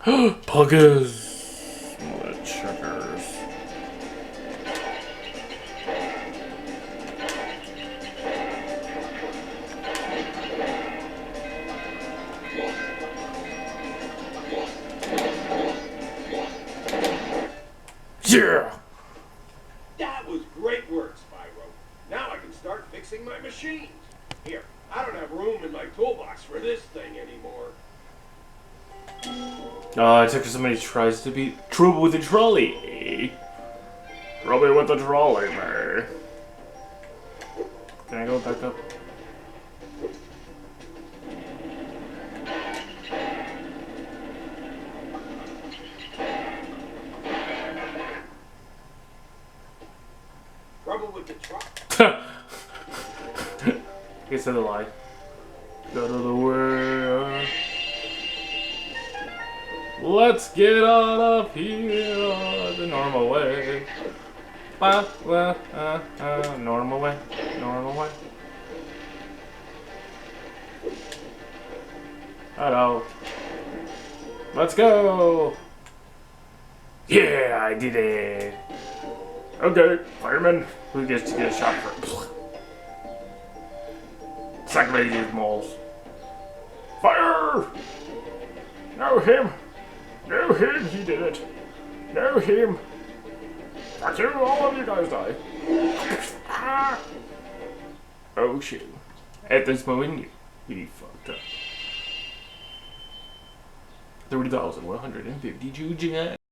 Puggers. Mother checkers. Yeah! That was great work, Spyro. Now I can start fixing my machines. Here, I don't have room in my toolbox for this thing anymore. Oh, it took so many tries to beat Trouble with the trolley. Trouble with the trolley, man. Can I go back up? Trouble with the truck. He said a lie. Go to the way. Let's get on up here the normal way. Normal way. Normal way. Hello. Let's go. Yeah, I did it. Okay, fireman. Who gets to get a shot for? Sacrifice these moles. Fire! No him! No him, he did it. No him. Fuck you, all of you guys die. Ah. Oh shit. At this moment, you fucked up. 30,152 Jack.